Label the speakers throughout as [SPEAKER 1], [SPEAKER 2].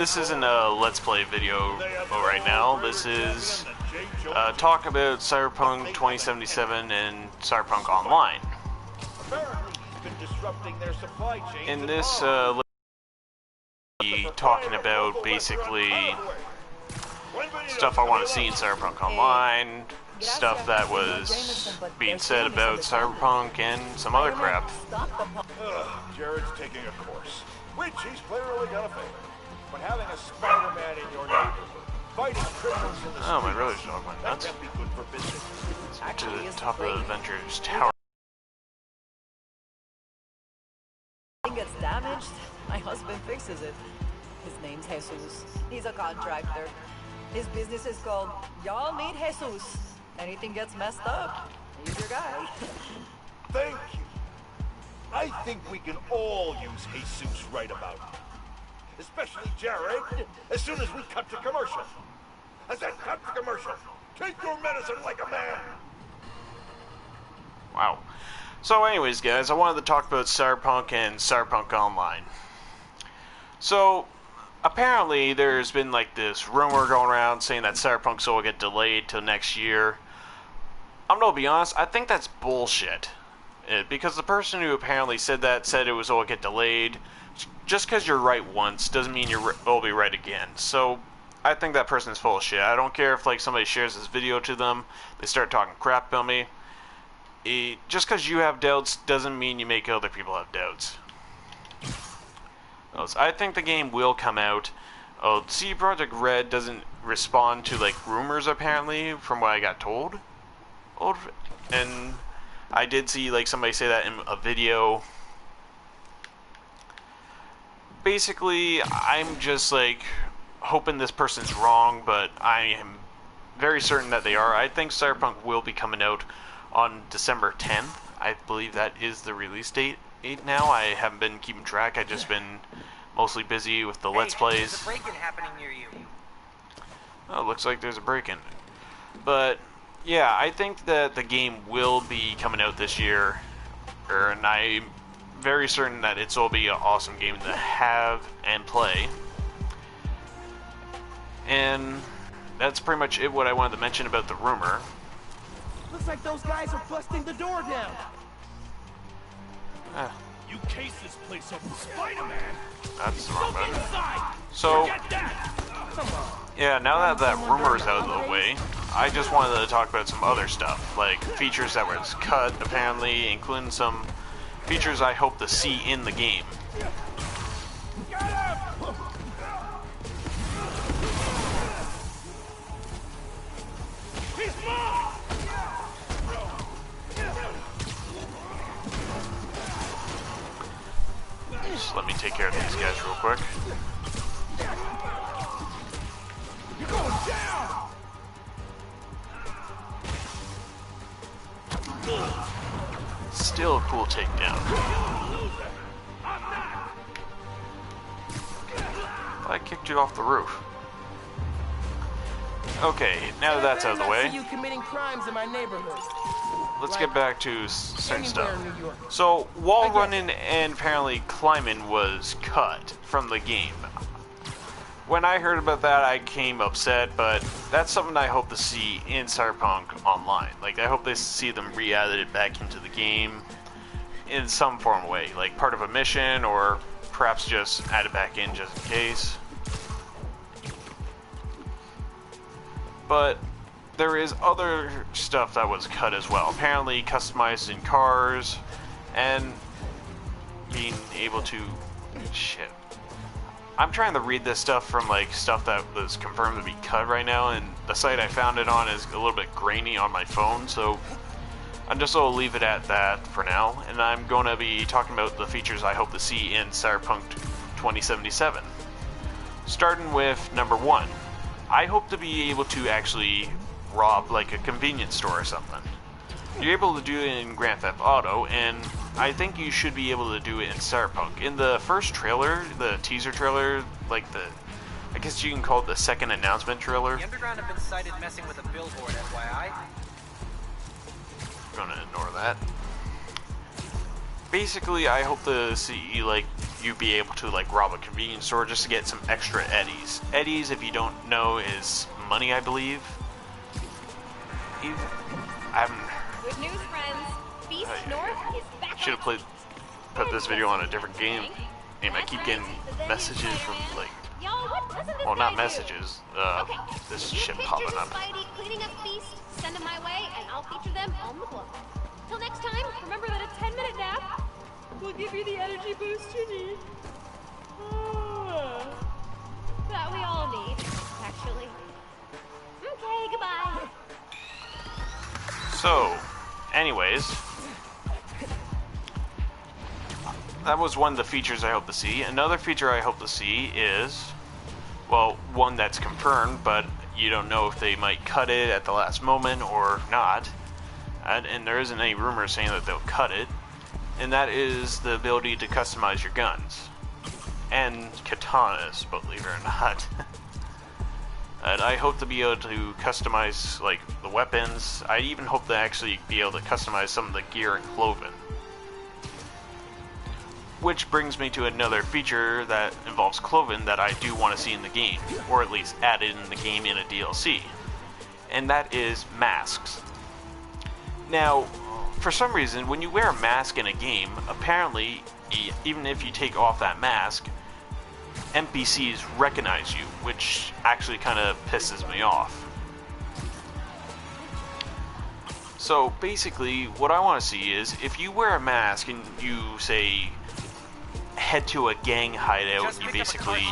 [SPEAKER 1] this isn't a Let's Play video right now. This is talk about Cyberpunk 2077 and Cyberpunk Online. In this, let's be talking about basically stuff I want to see in Cyberpunk Online, stuff that was being said about Cyberpunk, and some other crap.
[SPEAKER 2] Jared's taking a course, which he's clearly gonna fail. But having a Spider-Man in your neighborhood, fighting criminals in the
[SPEAKER 1] Oh, my brother's dog went nuts.
[SPEAKER 2] that can't be good for business.
[SPEAKER 1] To the top of the Avengers Tower.
[SPEAKER 3] Gets damaged, my husband fixes it. His name's Jesus. He's a contractor. His business is called Y'all Need Jesus. Anything gets messed up, he's your guy.
[SPEAKER 2] Thank you. I think we can all use Jesus right about now. Especially Jared, as soon as we cut to commercial. I said cut to commercial. Take your medicine like a man.
[SPEAKER 1] Wow. So anyways, guys, I wanted to talk about Cyberpunk and Cyberpunk Online. So, apparently there's been like this rumor going around saying that Cyberpunk will get delayed till next year. I'm gonna be honest, I think that's bullshit. Because the person who apparently said that said it was all get delayed. Just because you're right once doesn't mean you'll be right again. So, I think that person's full of shit. I don't care if like somebody shares this video to them, they start talking crap about me. Just because you have doubts doesn't mean you make other people have doubts. I think the game will come out. CD Projekt Red doesn't respond to like rumors apparently, from what I got told. And I did see like somebody say that in a video. Basically, I'm just like hoping this person's wrong, but I am very certain that they are. I think Cyberpunk will be coming out on December 10th. I believe that is the release date now. I haven't been keeping track. I've just been mostly busy with the Let's Plays.
[SPEAKER 4] There's a break-in happening near you.
[SPEAKER 1] Oh, looks like there's a break-in. But yeah, I think that the game will be coming out this year, and I'm very certain that it's will be an awesome game to have and play. And that's pretty much it what I wanted to mention about the rumor.
[SPEAKER 5] Looks like those guys are busting the door down.
[SPEAKER 6] You case this place up with Spider-Man.
[SPEAKER 1] That's the wrong button.
[SPEAKER 6] Inside.
[SPEAKER 1] So,
[SPEAKER 6] Forget that.
[SPEAKER 1] yeah, now that that rumor is out of the way, I just wanted to talk about some other stuff, like features that was cut, apparently, including some features I hope to see in the game.
[SPEAKER 6] He's mine.
[SPEAKER 1] Just let me take care of these guys real quick.
[SPEAKER 6] You're going down.
[SPEAKER 1] Still a cool takedown. I kicked you off the roof. Okay, now that that's out of the way,
[SPEAKER 5] You committing crimes in my neighborhood.
[SPEAKER 1] let's get back to certain stuff.
[SPEAKER 5] Anywhere in New York.
[SPEAKER 1] So, wall running and apparently climbing was cut from the game. When I heard about that, I came upset, but that's something I hope to see in Cyberpunk Online. Like, I hope they see them re-added back into the game in some form of way, like part of a mission, or perhaps just add it back in just in case. But there is other stuff that was cut as well. Apparently customizing cars and being able to... Shit. I'm trying to read this stuff from like stuff that was confirmed to be cut right now, and the site I found it on is a little bit grainy on my phone, so I'm just going to leave it at that for now, and I'm going to be talking about the features I hope to see in Cyberpunk 2077. Starting with number 1. I hope to be able to actually rob like a convenience store or something. You're able to do it in Grand Theft Auto, and I think you should be able to do it in Cyberpunk. In the first trailer, the teaser trailer, like the, I guess you can call it the second announcement trailer.
[SPEAKER 4] The Underground have been sighted messing with a billboard, FYI.
[SPEAKER 1] I'm gonna ignore that. Basically, I hope to see like you be able to like rob a convenience store just to get some extra eddies. Eddies, if you don't know, is money, I believe. I haven't.
[SPEAKER 7] Good news, friends. Beast North is back.
[SPEAKER 1] Should have put this video on a different game. And I keep getting messages from like, well, not messages. This shit popping up.
[SPEAKER 7] Spidey cleaning up Beast. Send them my way, and I'll feature them on the blog. Till next time, remember that a 10-minute nap will give you the energy boost you need. That we all need, actually. Okay, goodbye.
[SPEAKER 1] So, anyways, that was one of the features I hope to see. Another feature I hope to see is, well, one that's confirmed, but you don't know if they might cut it at the last moment or not. And there isn't any rumors saying that they'll cut it. And that is the ability to customize your guns. And katanas, believe it or not. And I hope to be able to customize, like, the weapons. I even hope to actually be able to customize some of the gear and clothing. Which brings me to another feature that involves clothing that I do want to see in the game, or at least added in the game in a DLC. And that is masks. Now, for some reason, when you wear a mask in a game, apparently, even if you take off that mask, NPCs recognize you, which actually kind of pisses me off. So basically, what I want to see is, if you wear a mask and you, say, head to a gang hideout, and you basically...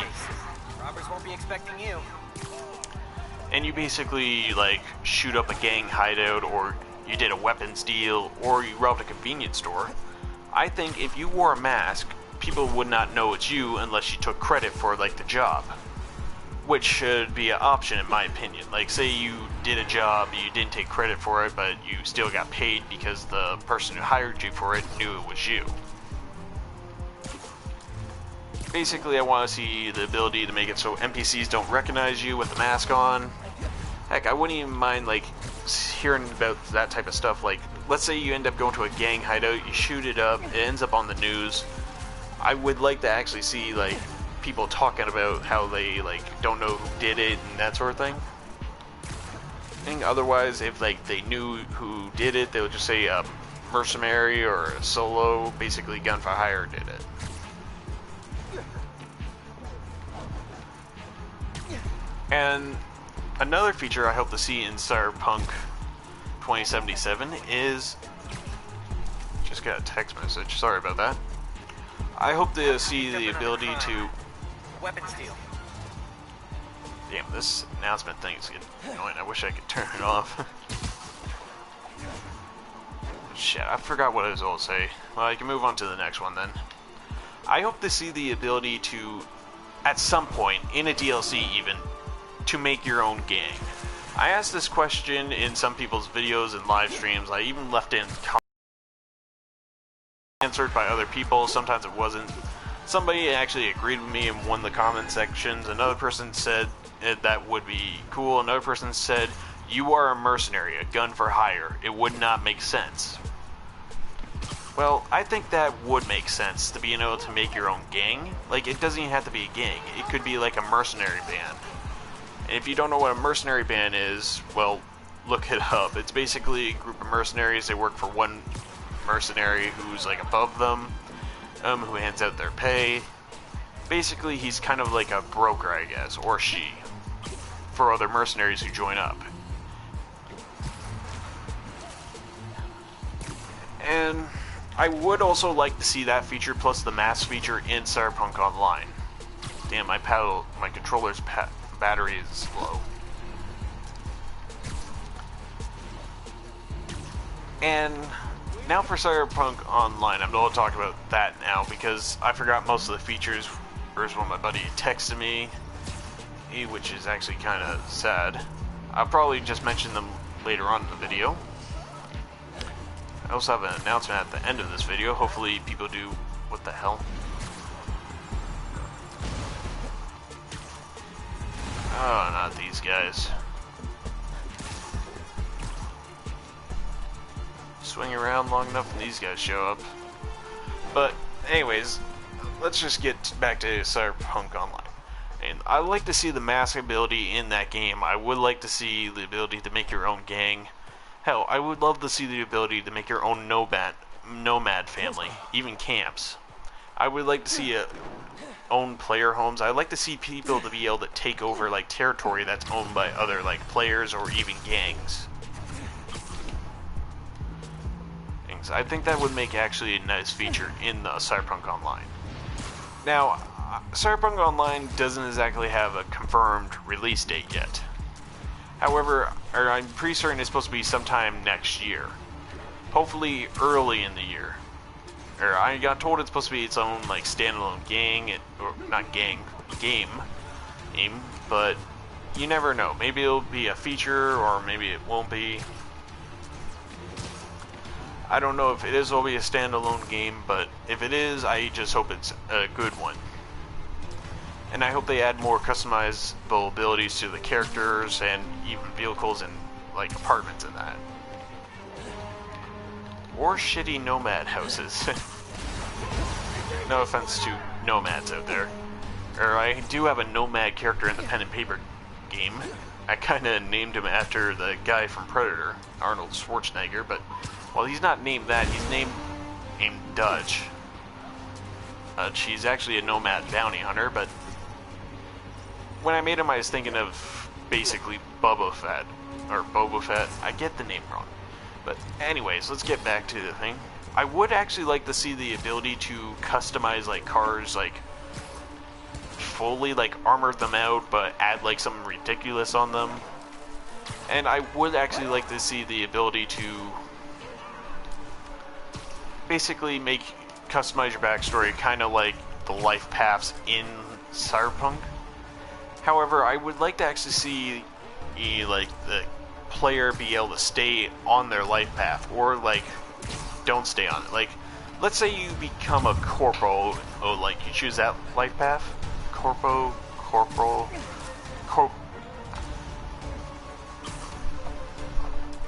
[SPEAKER 4] Robbers won't be expecting you.
[SPEAKER 1] And you basically, like, shoot up a gang hideout, or you did a weapons deal, or you robbed a convenience store, I think if you wore a mask, people would not know it's you unless you took credit for, like, the job. Which should be an option, in my opinion. Like, say you did a job, you didn't take credit for it, but you still got paid because the person who hired you for it knew it was you. Basically, I want to see the ability to make it so NPCs don't recognize you with the mask on. Heck, I wouldn't even mind, like, hearing about that type of stuff. Like, let's say you end up going to a gang hideout, you shoot it up, it ends up on the news. I would like to actually see, like, people talking about how they, like, don't know who did it and that sort of thing. I think otherwise, if, like, they knew who did it, they would just say a mercenary or a solo, basically gun for hire, did it. And another feature I hope to see in Cyberpunk 2077 is... Just got a text message, sorry about that. I hope to see the ability to...
[SPEAKER 4] Weapons deal.
[SPEAKER 1] Damn, this announcement thing is getting annoying. I wish I could turn it off. Shit, I forgot what I was going to say. Well, I can move on to the next one then. I hope to see the ability to, at some point, in a DLC even, to make your own gang. I asked this question in some people's videos and live streams. I even left in comments answered by other people. Sometimes it wasn't. Somebody actually agreed with me in one of the comment sections. Another person said that would be cool. Another person said, you are a mercenary, a gun for hire. It would not make sense. Well, I think that would make sense, to be able to make your own gang. Like, it doesn't even have to be a gang. It could be like a mercenary band. And if you don't know what a mercenary band is, well, look it up. It's basically a group of mercenaries. They work for one mercenary who's like above them, who hands out their pay. Basically, he's kind of like a broker, I guess, or she, for other mercenaries who join up. And I would also like to see that feature plus the mask feature in Cyberpunk Online. Damn, my controller's battery is low. And now for Cyberpunk Online, I'm going to talk about that now because I forgot most of the features. First one, my buddy texted me, which is actually kind of sad. I'll probably just mention them later on in the video. I also have an announcement at the end of this video. Hopefully people do... What the hell? Oh, not these guys. Swing around long enough and these guys show up. But anyways, let's just get back to Cyberpunk Online. And I would like to see the mask ability in that game. I would like to see the ability to make your own gang. Hell, I would love to see the ability to make your own nomad family, even camps. I would like to see own player homes. I'd like to see people to be able to take over like territory that's owned by other like players or even gangs. I think that would make actually a nice feature in the Cyberpunk Online. Now, Cyberpunk Online doesn't exactly have a confirmed release date yet. However, I'm pretty certain it's supposed to be sometime next year. Hopefully early in the year. Or I got told it's supposed to be its own like standalone game, but you never know. Maybe it'll be a feature or maybe it won't be. I don't know if it will be a standalone game, but if it is, I just hope it's a good one. And I hope they add more customizable abilities to the characters and even vehicles and like apartments in that. Or shitty nomad houses. No offense to nomads out there. I do have a nomad character in the pen and paper game. I kinda named him after the guy from Predator, Arnold Schwarzenegger, but well, he's not named that, he's named Dutch. She's actually a nomad bounty hunter, but when I made him I was thinking of basically Boba Fett. I get the name wrong. But anyways, let's get back to the thing. I would actually like to see the ability to customize like cars, like fully like armor them out, but add like something ridiculous on them. And I would actually like to see the ability to basically customize your backstory kind of like the life paths in Cyberpunk. However, I would like to actually see like the player be able to stay on their life path, or like don't stay on it. Like, let's say you become a corporal, like you choose that life path.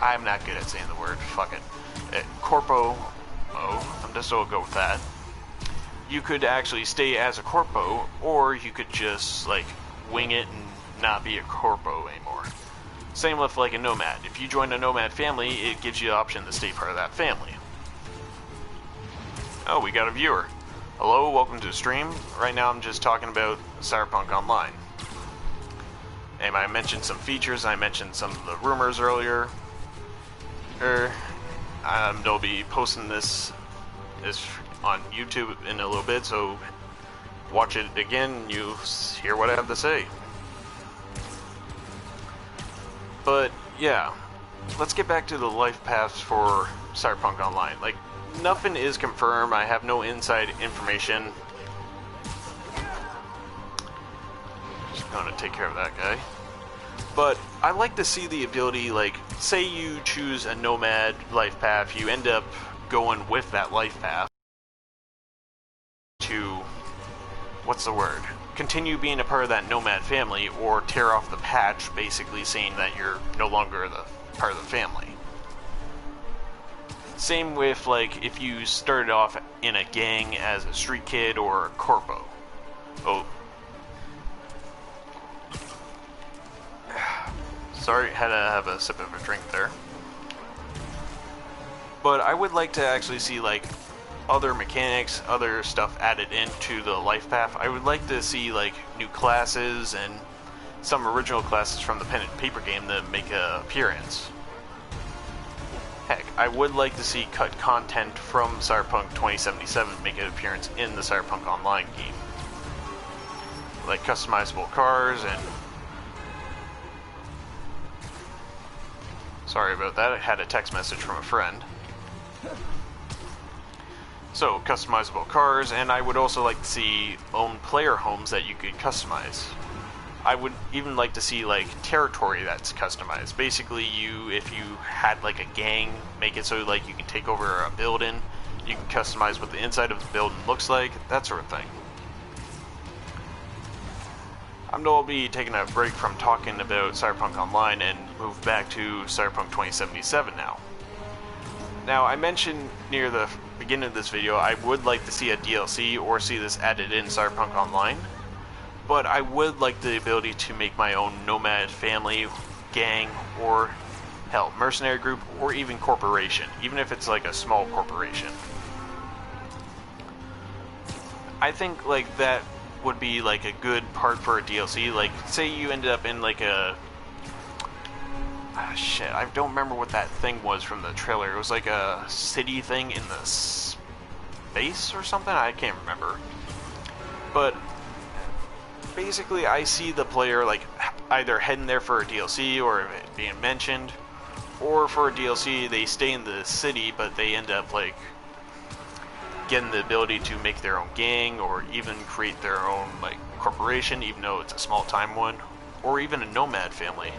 [SPEAKER 1] I'm not good at saying the word. Fuck it. I'm just gonna go with that. You could actually stay as a corpo, or you could just like wing it and not be a corpo anymore. Same with like a nomad. If you join a nomad family, it gives you the option to stay part of that family. Oh, we got a viewer. Hello, welcome to the stream. Right now I'm just talking about Cyberpunk Online. And I mentioned some features, I mentioned some of the rumors earlier. They'll be posting this on YouTube in a little bit, so watch it again, you hear what I have to say. But yeah, let's get back to the life paths for Cyberpunk Online. Like, nothing is confirmed, I have no inside information. Just gonna take care of that guy. But I like to see the ability, like, say you choose a nomad life path, you end up going with that life path to, what's the word? Continue being a part of that nomad family, or tear off the patch, basically saying that you're no longer the part of the family. Same with, like, if you started off in a gang as a street kid or a corpo. Oh. Sorry, had to have a sip of a drink there. But I would like to actually see, like, other mechanics, other stuff added into the life path. I would like to see, like, new classes and some original classes from the pen and paper game that make an appearance. Heck, I would like to see cut content from Cyberpunk 2077 make an appearance in the Cyberpunk Online game. Like customizable cars and... Sorry about that, I had a text message from a friend. So, customizable cars, and I would also like to see own player homes that you could customize. I would even like to see, like, territory that's customized. Basically, if you had, like, a gang, make it so, like, you can take over a building, you can customize what the inside of the building looks like, that sort of thing. I'm going to be taking a break from talking about Cyberpunk Online and move back to Cyberpunk 2077 now. Now, I mentioned near the beginning of this video, I would like to see a DLC or see this added in Cyberpunk Online, but I would like the ability to make my own nomad family, gang, or hell, mercenary group, or even corporation, even if it's like a small corporation. I think like that would be like a good part for a DLC. Like, say you ended up in like a shit, I don't remember what that thing was from the trailer. It was like a city thing in the space or something? I can't remember. But basically, I see the player like either heading there for a DLC or it being mentioned, or for a DLC they stay in the city but they end up like getting the ability to make their own gang or even create their own like corporation, even though it's a small time one, or even a nomad family.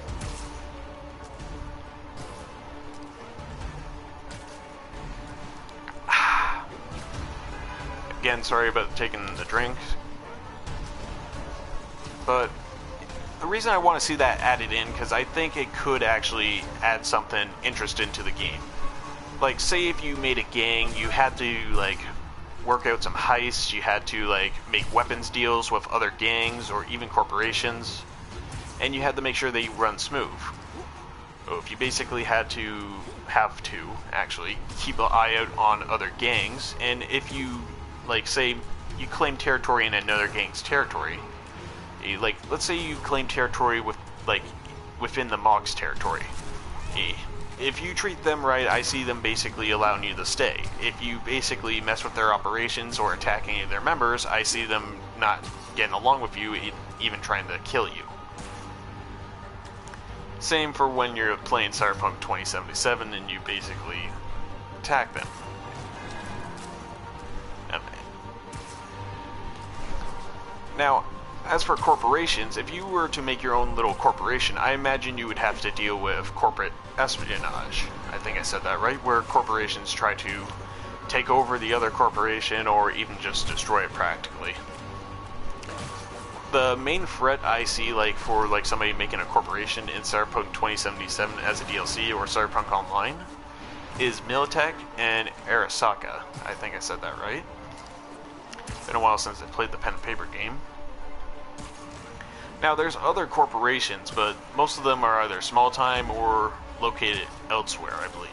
[SPEAKER 1] Again, sorry about taking the drink, but the reason I want to see that added in, because I think it could actually add something interesting to the game. Like, say if you made a gang, you had to like work out some heists, you had to like make weapons deals with other gangs or even corporations, and you had to make sure they run smooth. So if you basically have to actually keep an eye out on other gangs, and if you like say you claim territory in another gang's territory, like let's say you claim territory with like within the Mog's territory, if you treat them right, I see them basically allowing you to stay. If you basically mess with their operations or attack any of their members, I see them not getting along with you, even trying to kill you. Same for when you're playing Cyberpunk 2077 and you basically attack them. Now, as for corporations, if you were to make your own little corporation, I imagine you would have to deal with corporate espionage. I think I said that right, where corporations try to take over the other corporation or even just destroy it practically. The main threat I see like for like somebody making a corporation in Cyberpunk 2077 as a DLC or Cyberpunk Online is Militech and Arasaka. I think I said that right. Been a while since I played the pen and paper game. Now there's other corporations, but most of them are either small time or located elsewhere, I believe.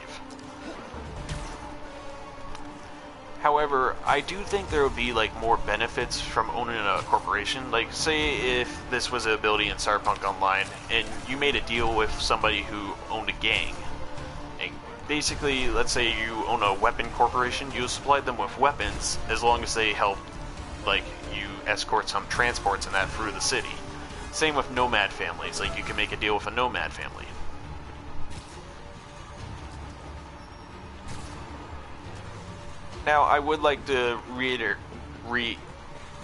[SPEAKER 1] However, I do think there would be like more benefits from owning a corporation. Like, say if this was an ability in Cyberpunk Online and you made a deal with somebody who owned a gang. And basically, let's say you own a weapon corporation, you supply them with weapons as long as they help like you escort some transports and that through the city. Same with nomad families, like you can make a deal with a nomad family. Now, I would like to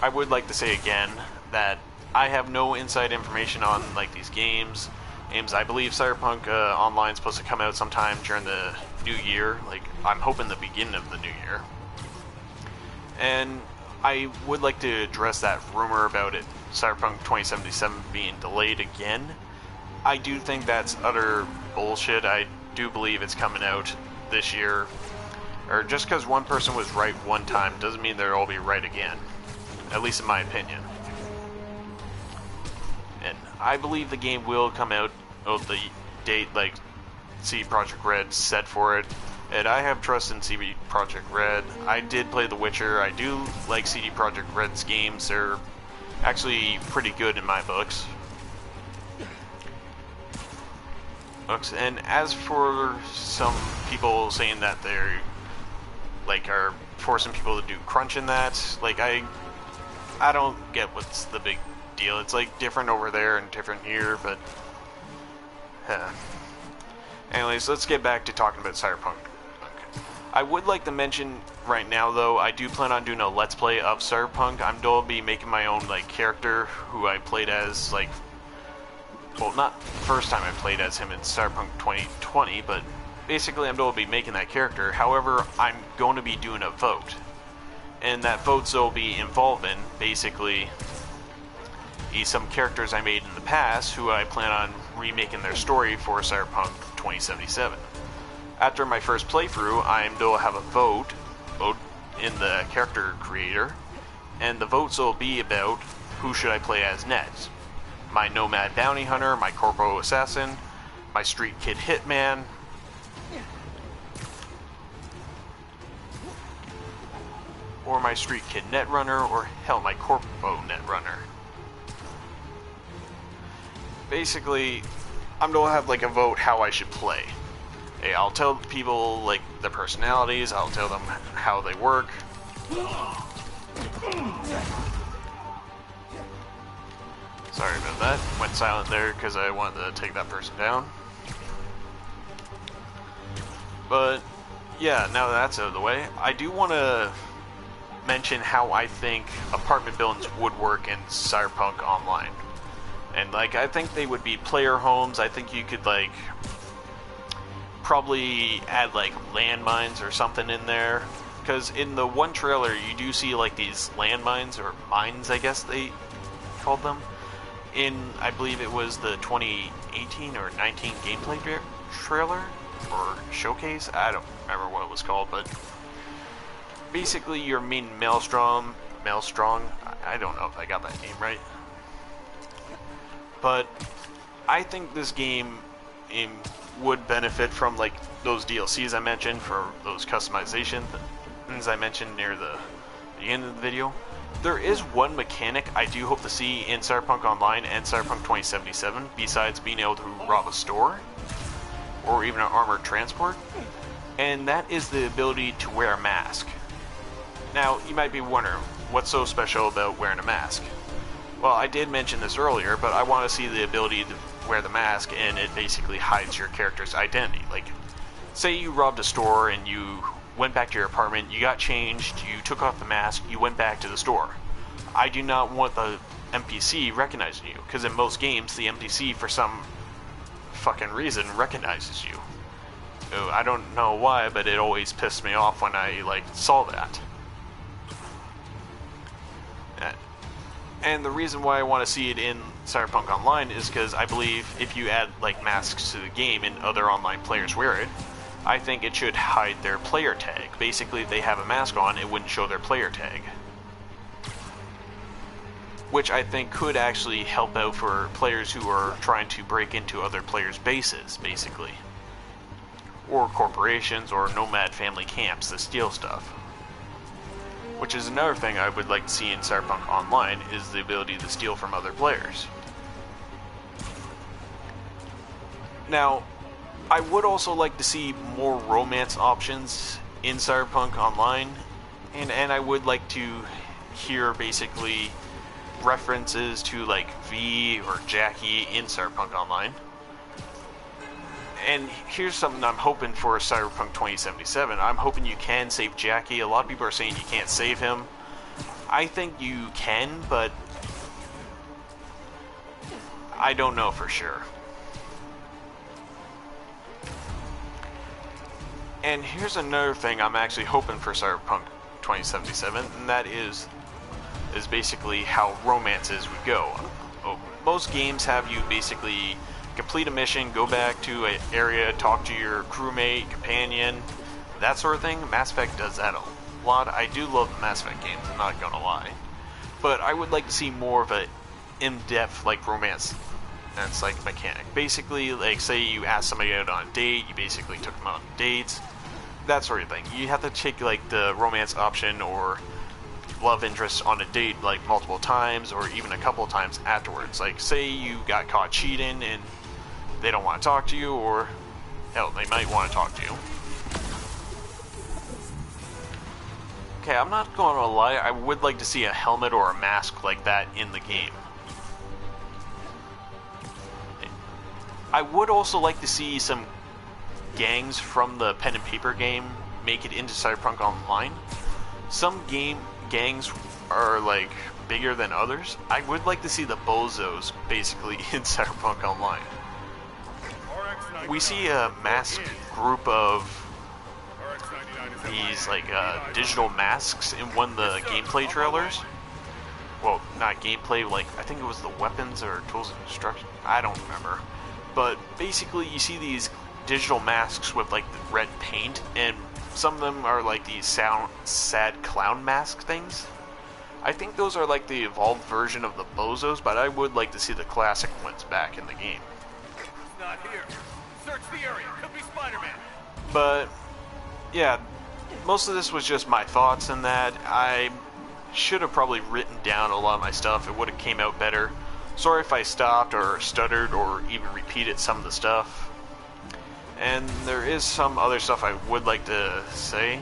[SPEAKER 1] I would like to say again that I have no inside information on like these games. I believe Cyberpunk Online is supposed to come out sometime during the new year. Like, I'm hoping the beginning of the new year. And I would like to address that rumor about it, Cyberpunk 2077 being delayed again. I do think that's utter bullshit. I do believe it's coming out this year. Or just because one person was right one time doesn't mean they'll all be right again. At least in my opinion. And I believe the game will come out of the date like CD Projekt Red set for it. And I have trust in CD Projekt Red. I did play The Witcher. I do like CD Projekt Red's games. They're actually pretty good in my books. And as for some people saying that they're like are forcing people to do crunch in that, like I don't get what's the big deal. It's like different over there and different here, but anyways, let's get back to talking about Cyberpunk. I would like to mention right now though, I do plan on doing a let's play of Cyberpunk. I'm going to be making my own like character who I played as like, well, not the first time I played as him in Cyberpunk 2020, but basically I'm going to be making that character. However, I'm going to be doing a vote. And that vote will be involving basically some characters I made in the past who I plan on remaking their story for Cyberpunk 2077. After my first playthrough, I'm going to have a vote vote in the character creator, and the votes will be about who should I play as next. My nomad bounty hunter, my corpo assassin, my street kid hitman, or my street kid netrunner, or hell, my corpo netrunner. Basically, I'm gonna have like a vote how I should play. Hey, I'll tell people like their personalities, I'll tell them how they work. Sorry about that. Went silent there because I wanted to take that person down. But yeah, now that that's out of the way, I do want to mention how I think apartment buildings would work in Cyberpunk Online. And like, I think they would be player homes. I think you could like probably add like landmines or something in there, because in the one trailer you do see like these landmines, or mines I guess they called them, in I believe it was the 2018 or 19 gameplay trailer or showcase. I don't remember what it was called, but basically your main Maelstrom, I don't know if I got that name right. But I think this game would benefit from like those DLCs I mentioned, for those customization things I mentioned near the end of the video. There is one mechanic I do hope to see in Cyberpunk Online and Cyberpunk 2077, besides being able to rob a store or even an armored transport, and that is the ability to wear a mask. Now, you might be wondering, what's so special about wearing a mask? Well, I did mention this earlier, but I want to see the ability to wear the mask, and it basically hides your character's identity. Like, say you robbed a store and you went back to your apartment, you got changed, you took off the mask, you went back to the store. I do not want the NPC recognizing you, because in most games, the NPC, for some fucking reason, recognizes you. I don't know why, but it always pissed me off when I, like, saw that. And the reason why I want to see it in Cyberpunk Online is because I believe if you add like masks to the game and other online players wear it, I think it should hide their player tag. Basically, if they have a mask on, it wouldn't show their player tag. Which I think could actually help out for players who are trying to break into other players' bases, basically. Or corporations or nomad family camps that steal stuff. Which is another thing I would like to see in Cyberpunk Online, is the ability to steal from other players. Now, I would also like to see more romance options in Cyberpunk Online, and I would like to hear basically references to like V or Jackie in Cyberpunk Online. And here's something I'm hoping for Cyberpunk 2077. I'm hoping you can save Jackie. A lot of people are saying you can't save him. I think you can, but I don't know for sure. And here's another thing I'm actually hoping for Cyberpunk 2077, and that is basically how romances would go. Most games have you basically complete a mission, go back to an area, talk to your crewmate, companion, that sort of thing. Mass Effect does that a lot. I do love the Mass Effect games, I'm not gonna lie. But I would like to see more of a in-depth, like, romance that's like mechanic. Basically, like, say you ask somebody out on a date, you basically took them on dates, that sort of thing. You have to take, like, the romance option or love interest on a date, like, multiple times, or even a couple of times afterwards. Like, say you got caught cheating and they don't want to talk to you, or hell, they might want to talk to you. Okay, I'm not going to lie, I would like to see a helmet or a mask like that in the game. I would also like to see some gangs from the pen and paper game make it into Cyberpunk Online. Some gangs are like bigger than others. I would like to see the bozos basically in Cyberpunk Online. We see a masked group of these like digital masks in one of the gameplay trailers. Well, not gameplay, like I think it was the weapons or tools of destruction, I don't remember. But basically you see these digital masks with like the red paint, and some of them are like these sad clown mask things. I think those are like the evolved version of the bozos, but I would like to see the classic ones back in the game.
[SPEAKER 6] He's not here. Search the area. Could be Spider-Man.
[SPEAKER 1] But yeah, most of this was just my thoughts in that. I should have probably written down a lot of my stuff. It would have came out better. Sorry if I stopped or stuttered or even repeated some of the stuff. And there is some other stuff I would like to say.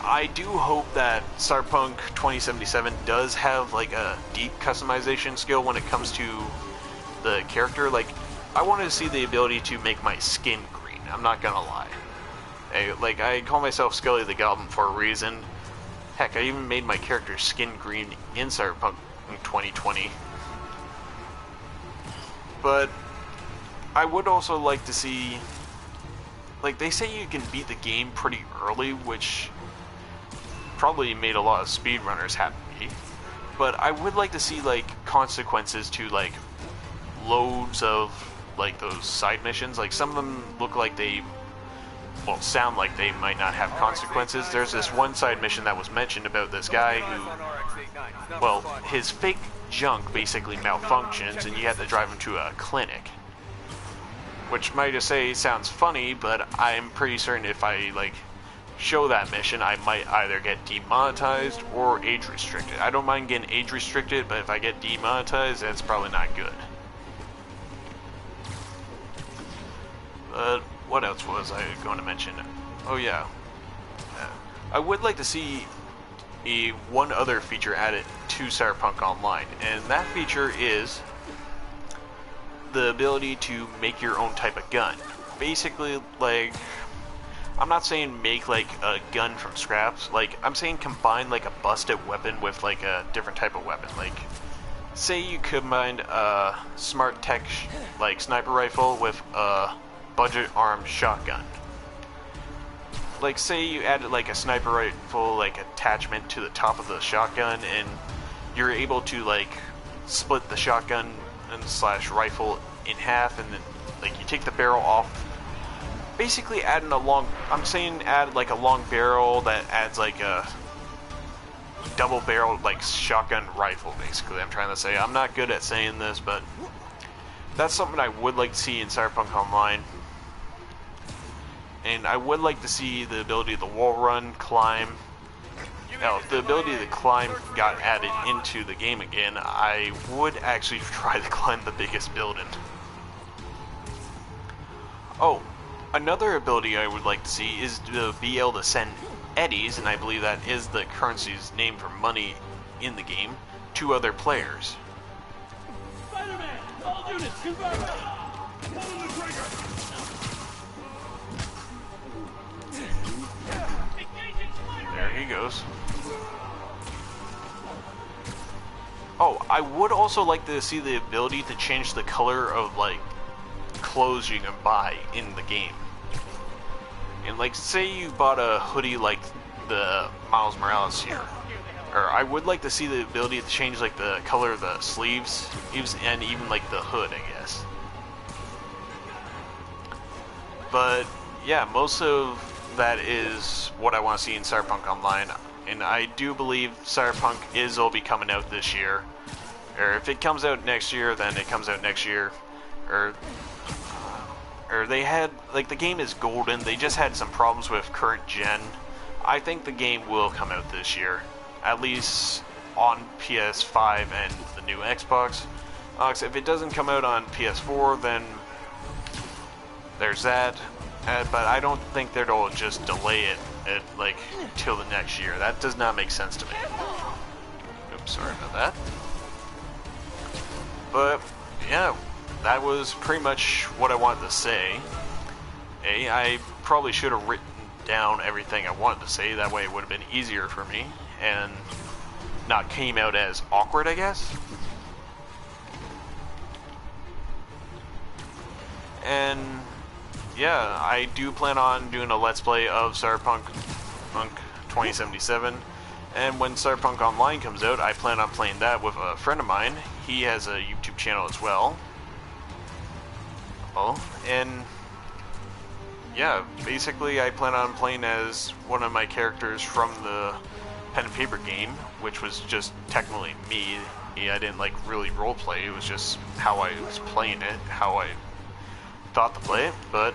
[SPEAKER 1] I do hope that Cyberpunk 2077 does have like a deep customization skill when it comes to the character. Like, I wanted to see the ability to make my skin green. I'm not gonna lie. I call myself Scully the Goblin for a reason. Heck, I even made my character skin green in Cyberpunk 2020. But I would also like to see, like, they say you can beat the game pretty early, which probably made a lot of speedrunners happy. But I would like to see, like, consequences to, like, loads of, like, those side missions. Like, some of them look like they, well, sound like they might not have consequences. There's this one side mission that was mentioned about this guy who, well, his fake junk basically malfunctions and you have to drive him to a clinic. Which might just say sounds funny, but I'm pretty certain if I, like, show that mission, I might either get demonetized or age restricted. I don't mind getting age restricted, but if I get demonetized, that's probably not good. But what else was I going to mention? Oh yeah, I would like to see one other feature added to Cyberpunk Online, and that feature is the ability to make your own type of gun. Basically, like, I'm not saying make like a gun from scraps, like I'm saying combine like a busted weapon with like a different type of weapon. Like, say you combined a smart tech like sniper rifle with a budget armed shotgun. Like, say you added like a sniper rifle like attachment to the top of the shotgun, and you're able to like split the shotgun and slash rifle in half, and then like you take the barrel off. Basically adding a long, I'm saying add like a long barrel that adds like a double barrel like shotgun rifle. Basically, I'm trying to say. I'm not good at saying this, but that's something I would like to see in Cyberpunk Online. And I would like to see the ability to wall run, climb. Now, if the ability to climb got added into the game again, I would actually try to climb the biggest building. Oh, another ability I would like to see is to be able to send eddies, and I believe that is the currency's name for money in the game, to other players.
[SPEAKER 6] Spider-Man! All units, converge! Pull the trigger!
[SPEAKER 1] There he goes. Oh, I would also like to see the ability to change the color of, like, clothes you can buy in the game. And, like, say you bought a hoodie like the Miles Morales here. Or I would like to see the ability to change, like, the color of the sleeves, and even, like, the hood, I guess. But, yeah, most of that is what I want to see in Cyberpunk Online. And I do believe Cyberpunk will be coming out this year. Or if it comes out next year, then it comes out next year. Or they had, like, the game is golden. They just had some problems with current gen. I think the game will come out this year. At least on PS5 and the new Xbox. If it doesn't come out on PS4, then there's that. But I don't think they'll just delay it like till the next year. That does not make sense to me. Oops, sorry about that. But yeah, that was pretty much what I wanted to say. I probably should have written down everything I wanted to say. That way it would have been easier for me and not came out as awkward, I guess. And yeah, I do plan on doing a Let's Play of Cyberpunk 2077, and when Cyberpunk Online comes out, I plan on playing that with a friend of mine. He has a YouTube channel as well. Oh, and yeah, basically I plan on playing as one of my characters from the pen and paper game, which was just technically me. I didn't like really roleplay, it was just how I was playing it, how I thought to play it. But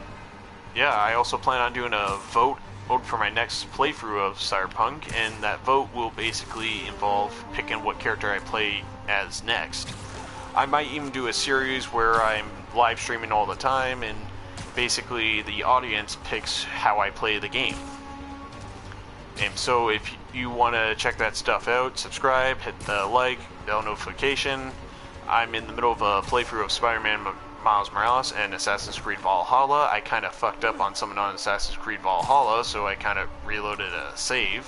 [SPEAKER 1] yeah, I also plan on doing a vote for my next playthrough of Cyberpunk, and that vote will basically involve picking what character I play as next. I might even do a series where I'm live streaming all the time, and basically the audience picks how I play the game. And so if you want to check that stuff out, subscribe, hit the like, bell notification. I'm in the middle of a playthrough of Spider-Man Miles Morales and Assassin's Creed Valhalla. I kind of fucked up on something on Assassin's Creed Valhalla, so I kind of reloaded a save,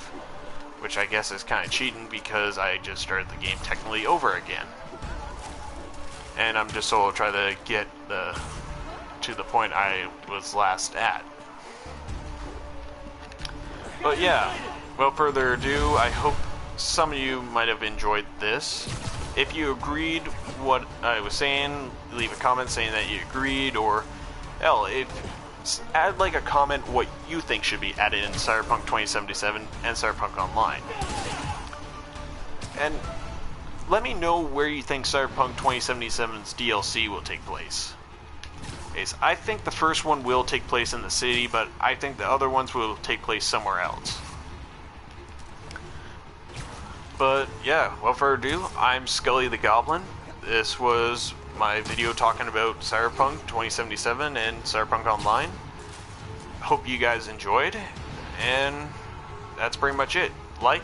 [SPEAKER 1] which I guess is kind of cheating because I just started the game technically over again. And I'm just sort of trying to get to the point I was last at. But yeah, without further ado, I hope some of you might have enjoyed this. If you agreed what I was saying, leave a comment saying that you agreed, or hell, add like a comment what you think should be added in Cyberpunk 2077 and Cyberpunk Online. And let me know where you think Cyberpunk 2077's DLC will take place. I think the first one will take place in the city, but I think the other ones will take place somewhere else. But yeah, without further ado, I'm Scully the Goblin. This was my video talking about Cyberpunk 2077 and Cyberpunk Online. Hope you guys enjoyed, and that's pretty much it. Like,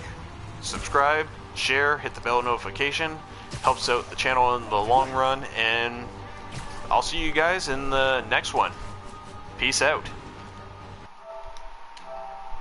[SPEAKER 1] subscribe, share, hit the bell notification. Helps out the channel in the long run, and I'll see you guys in the next one. Peace out.